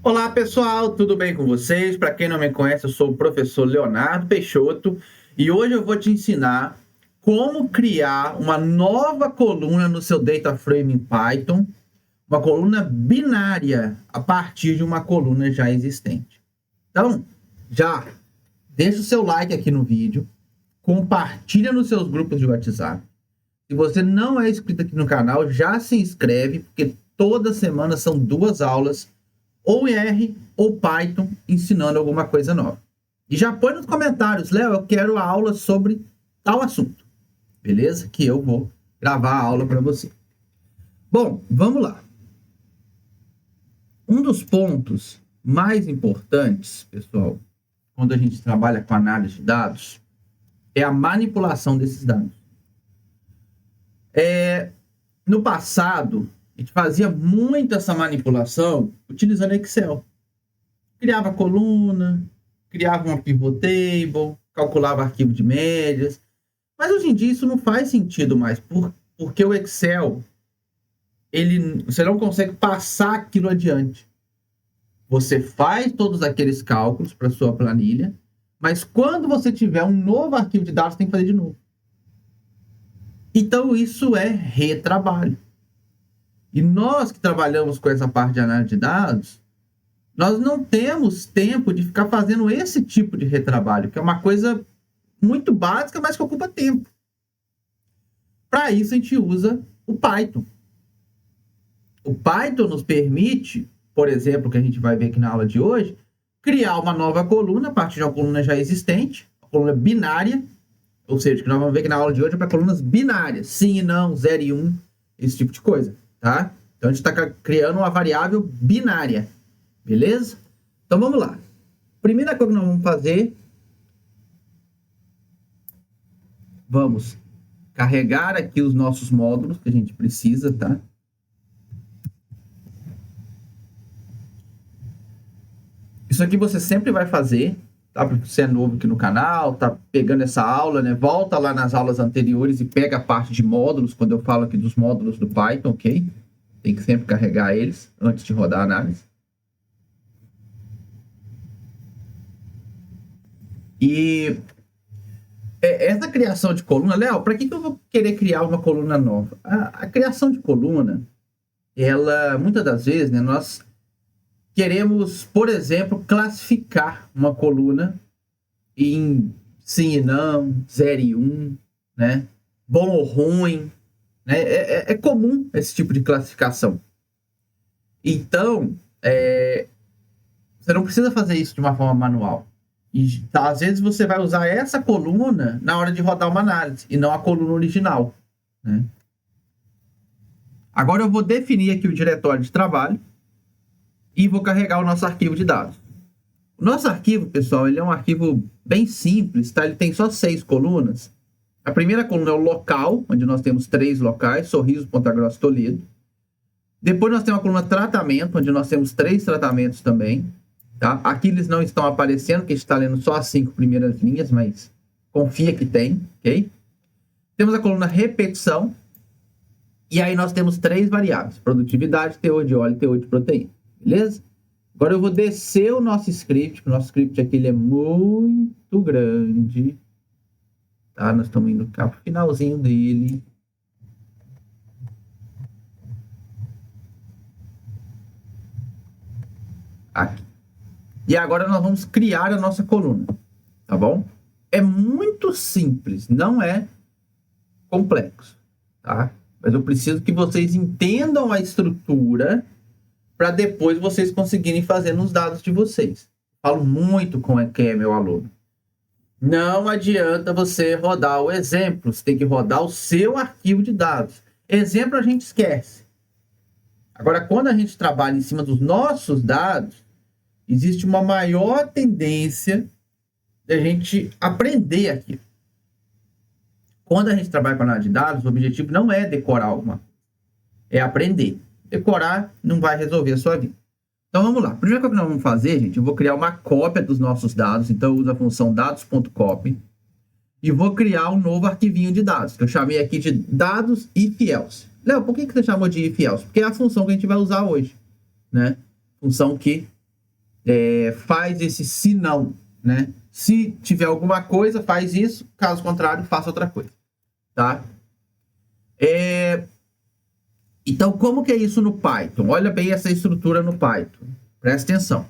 Olá pessoal, tudo bem com vocês? Para quem não me conhece, eu sou o professor Leonardo Peixoto e hoje eu vou te ensinar como criar uma nova coluna no seu Data Frame em Python, uma coluna binária a partir de uma coluna já existente. Então, já deixa o seu like aqui no vídeo, compartilha nos seus grupos de WhatsApp. Se você não é inscrito aqui no canal, já se inscreve, porque toda semana são 2 aulas ou R ou Python ensinando alguma coisa nova. E já põe nos comentários, Léo, eu quero a aula sobre tal assunto. Beleza? Que eu vou gravar a aula para você. Bom, vamos lá. Um dos pontos mais importantes, pessoal, quando a gente trabalha com análise de dados, é a manipulação desses dados. No passado, a gente fazia muito essa manipulação utilizando Excel. Criava coluna, criava uma pivot table, calculava arquivo de médias. Mas hoje em dia isso não faz sentido mais, porque o Excel, você não consegue passar aquilo adiante. Você faz todos aqueles cálculos para sua planilha, mas quando você tiver um novo arquivo de dados, tem que fazer de novo. Então isso é retrabalho. E nós que trabalhamos com essa parte de análise de dados, nós não temos tempo de ficar fazendo esse tipo de retrabalho, que é uma coisa muito básica, mas que ocupa tempo. Para isso, a gente usa o Python. O Python nos permite, por exemplo, que a gente vai ver aqui na aula de hoje, criar uma nova coluna a partir de uma coluna já existente, uma coluna binária, ou seja, que nós vamos ver aqui na aula de hoje é para colunas binárias, sim e não, 0 e 1, esse tipo de coisa. Tá? Então a gente está criando uma variável binária, beleza? Então vamos lá. Primeira coisa que nós vamos fazer, vamos carregar aqui os nossos módulos que a gente precisa, tá? Isso aqui você sempre vai fazer, tá? Porque você é novo aqui no canal, tá pegando essa aula, né? Volta lá nas aulas anteriores e pega a parte de módulos, quando eu falo aqui dos módulos do Python, ok? Tem que sempre carregar eles antes de rodar a análise. E essa criação de coluna, Léo, para que eu vou querer criar uma coluna nova? A criação de coluna, ela, muitas das vezes, né, nós queremos, por exemplo, classificar uma coluna em sim e não, 0 e 1, né? Bom ou ruim, né? É comum esse tipo de classificação. Então, você não precisa fazer isso de uma forma manual. E às vezes você vai usar essa coluna na hora de rodar uma análise e não a coluna original, né? Agora eu vou definir aqui o diretório de trabalho e vou carregar o nosso arquivo de dados. O nosso arquivo, pessoal, ele é um arquivo bem simples, tá? Ele tem só 6 colunas. A primeira coluna é o local, onde nós temos 3 locais, Sorriso, Ponta Grossa, Toledo. Depois nós temos a coluna tratamento, onde nós temos 3 tratamentos também. Tá? Aqui eles não estão aparecendo, porque a gente está lendo só as 5 primeiras linhas, mas confia que tem, ok? Temos a coluna repetição. E aí nós temos 3 variáveis: produtividade, teor de óleo e teor de proteína. Beleza? Agora eu vou descer o nosso script, o nosso script aqui ele é muito grande. Tá? Nós estamos indo cá para o finalzinho dele. Aqui. E agora nós vamos criar a nossa coluna, tá bom? É muito simples, não é complexo, tá? Mas eu preciso que vocês entendam a estrutura para depois vocês conseguirem fazer nos dados de vocês. Falo muito com quem é meu aluno. Não adianta você rodar o exemplo, você tem que rodar o seu arquivo de dados. Exemplo a gente esquece. Agora, quando a gente trabalha em cima dos nossos dados, existe uma maior tendência de a gente aprender aquilo. Quando a gente trabalha com análise de dados, o objetivo não é decorar alguma coisa, é aprender. Decorar não vai resolver a sua vida. Então vamos lá. Primeiro que nós vamos fazer, gente, eu vou criar uma cópia dos nossos dados. Então eu uso a função dados.copy e vou criar um novo arquivinho de dados, que eu chamei aqui de dados if else. Léo, por que você chamou de if else? Porque é a função que a gente vai usar hoje, né? Função que faz esse se não, né? Se tiver alguma coisa, faz isso. Caso contrário, faça outra coisa, tá? Então, como que é isso no Python? Olha bem essa estrutura no Python. Presta atenção.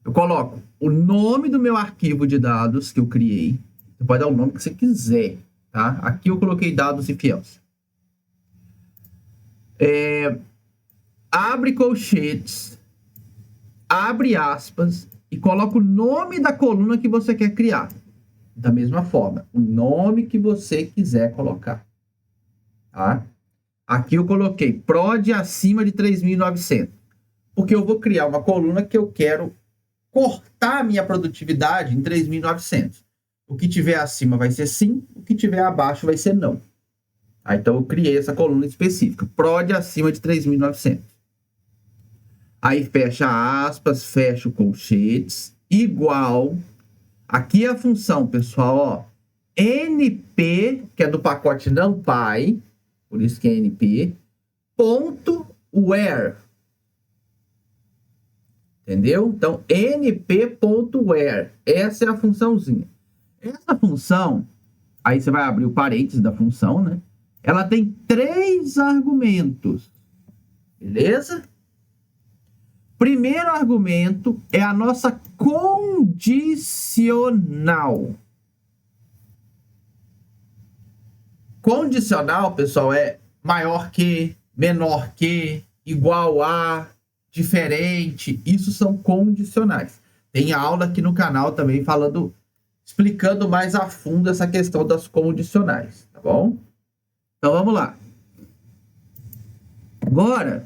Eu coloco o nome do meu arquivo de dados que eu criei. Você pode dar o nome que você quiser, tá? Aqui eu coloquei dados e fields. Abre colchetes, abre aspas e coloca o nome da coluna que você quer criar. Da mesma forma, o nome que você quiser colocar, tá? Aqui eu coloquei prod acima de 3.900, porque eu vou criar uma coluna que eu quero cortar a minha produtividade em 3.900. O que tiver acima vai ser sim, o que tiver abaixo vai ser não. Então eu criei essa coluna específica, prod acima de 3.900. Aí fecha aspas, fecha o colchetes, igual. Aqui é a função, pessoal, ó, np, que é do pacote NumPy, por isso que é np, ponto where. Entendeu? Então, np.where. Essa é a funçãozinha. Essa função, aí você vai abrir o parênteses da função, né? Ela tem 3 argumentos. Beleza? Primeiro argumento é a nossa condicional. Condicional, pessoal, é maior que, menor que, igual a, diferente. Isso são condicionais. Tem aula aqui no canal também explicando mais a fundo essa questão das condicionais, tá bom? Então vamos lá. Agora,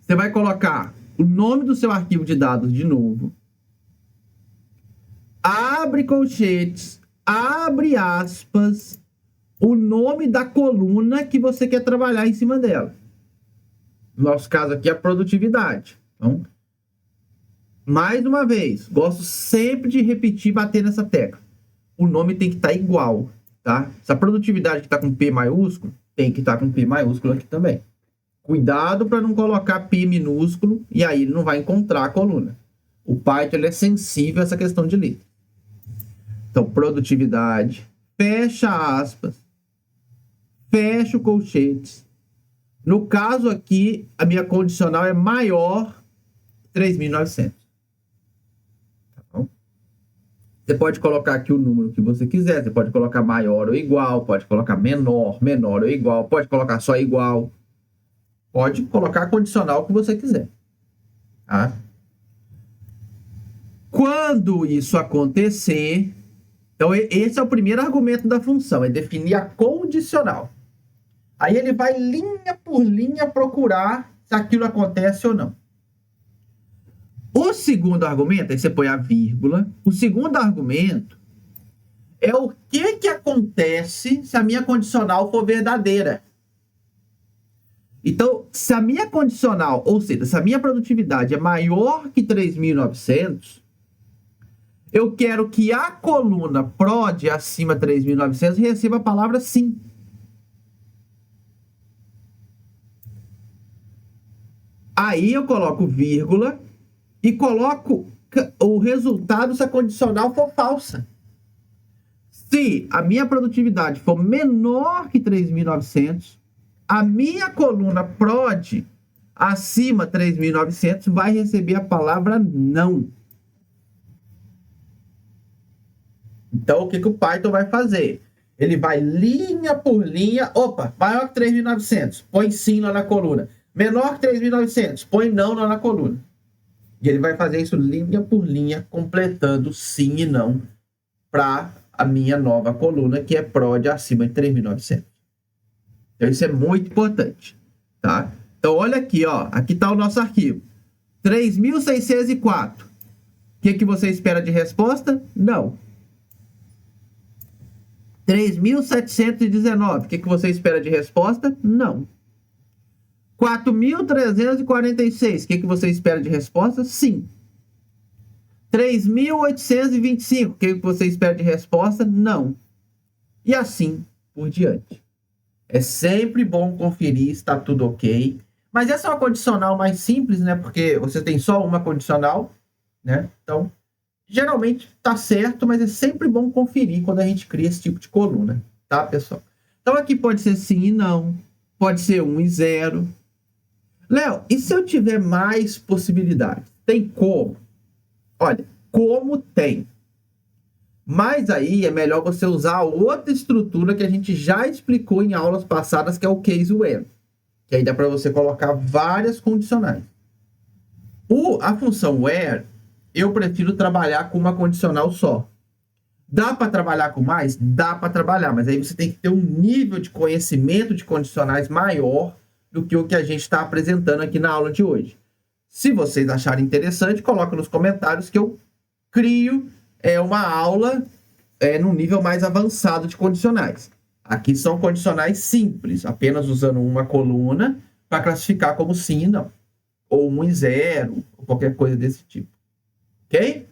você vai colocar o nome do seu arquivo de dados de novo. Abre colchetes, abre aspas, o nome da coluna que você quer trabalhar em cima dela. No nosso caso aqui, a produtividade. Então, mais uma vez, gosto sempre de repetir, bater nessa tecla. O nome tem que estar igual, tá? Se a produtividade que está com P maiúsculo, tem que estar com P maiúsculo aqui também. Cuidado para não colocar P minúsculo e aí ele não vai encontrar a coluna. O Python ele é sensível a essa questão de letra. Então, produtividade, fecha aspas, fecha o colchetes. No caso aqui, a minha condicional é maior que 3.900. Tá bom? Você pode colocar aqui o número que você quiser. Você pode colocar maior ou igual, pode colocar menor, menor ou igual, pode colocar só igual. Pode colocar a condicional que você quiser. Tá? Quando isso acontecer, então esse é o primeiro argumento da função, é definir a condicional. Aí ele vai linha por linha procurar se aquilo acontece ou não. O segundo argumento, aí você põe a vírgula. O segundo argumento é o que acontece se a minha condicional for verdadeira. Então, se a minha condicional, ou seja, se a minha produtividade é maior que 3.900, eu quero que a coluna prod acima de 3.900 receba a palavra sim. Aí eu coloco vírgula e coloco o resultado se a condicional for falsa. Se a minha produtividade for menor que 3.900, a minha coluna prod acima de 3.900 vai receber a palavra não. Então, o que o Python vai fazer? Ele vai linha por linha. Opa, maior que 3.900, põe sim lá na coluna. Menor que 3.900, põe não lá na coluna. E ele vai fazer isso linha por linha, completando sim e não para a minha nova coluna, que é prod acima de 3.900. Então, isso é muito importante, tá? Então, olha aqui, ó. Aqui está o nosso arquivo. 3.604. O que você espera de resposta? Não. 3.719. O que você espera de resposta? Não. 4.346. O que você espera de resposta? Sim. 3.825. O que você espera de resposta? Não. E assim por diante. É sempre bom conferir se está tudo ok. Mas essa é uma condicional mais simples, né? Porque você tem só uma condicional. né? Então, geralmente tá certo, mas é sempre bom conferir quando a gente cria esse tipo de coluna, tá, pessoal? Então, aqui pode ser sim e não, pode ser 1 e 0. Léo, e se eu tiver mais possibilidades? Tem como? Olha, como tem. Mas aí é melhor você usar outra estrutura que a gente já explicou em aulas passadas, que é o case where. Que aí dá para você colocar várias condicionais. A função where, eu prefiro trabalhar com uma condicional só. Dá para trabalhar com mais? Dá para trabalhar, mas aí você tem que ter um nível de conhecimento de condicionais maior do que o que a gente está apresentando aqui na aula de hoje. Se vocês acharem interessante, coloca nos comentários que eu crio uma aula num nível mais avançado de condicionais. Aqui são condicionais simples, apenas usando uma coluna para classificar como sim e não. Ou 1 e 0, ou qualquer coisa desse tipo. Ok?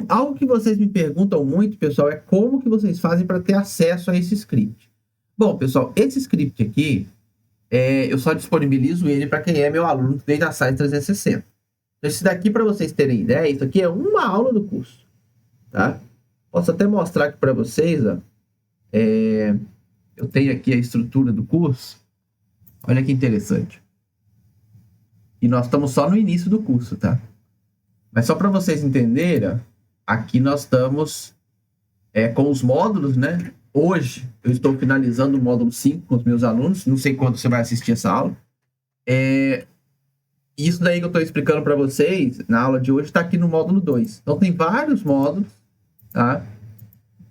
Algo que vocês me perguntam muito, pessoal, é como que vocês fazem para ter acesso a esse script. Bom, pessoal, esse script aqui, eu só disponibilizo ele para quem é meu aluno do Data Science 360. Então, esse daqui, para vocês terem ideia, isso aqui é uma aula do curso. Tá? Posso até mostrar aqui para vocês. Ó. Eu tenho aqui a estrutura do curso. Olha que interessante. E nós estamos só no início do curso, tá? Mas só para vocês entenderem, aqui nós estamos com os módulos, né? Hoje eu estou finalizando o módulo 5 com os meus alunos. Não sei quando você vai assistir essa aula. Isso daí que eu estou explicando para vocês na aula de hoje está aqui no módulo 2. Então tem vários módulos, tá?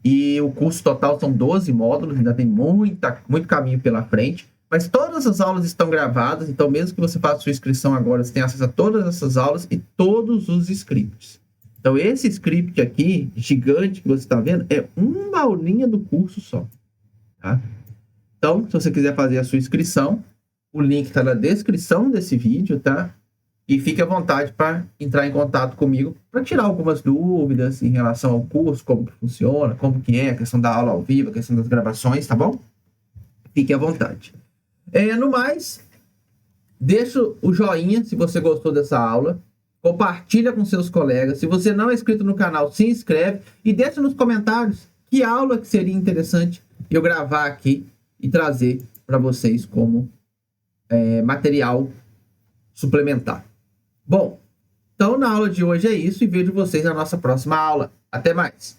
E o curso total são 12 módulos, ainda tem muito caminho pela frente. Mas todas as aulas estão gravadas, então mesmo que você faça sua inscrição agora, você tem acesso a todas essas aulas e todos os scripts. Então esse script aqui, gigante que você está vendo, é uma aulinha do curso só. Tá? Então, se você quiser fazer a sua inscrição, o link está na descrição desse vídeo, tá? E fique à vontade para entrar em contato comigo para tirar algumas dúvidas em relação ao curso, como que funciona, como que é a questão da aula ao vivo, a questão das gravações, tá bom? Fique à vontade. No mais, deixa o joinha se você gostou dessa aula, compartilha com seus colegas. Se você não é inscrito no canal, se inscreve e deixa nos comentários que aula que seria interessante eu gravar aqui e trazer para vocês como material suplementar. Bom, então na aula de hoje é isso e vejo vocês na nossa próxima aula. Até mais!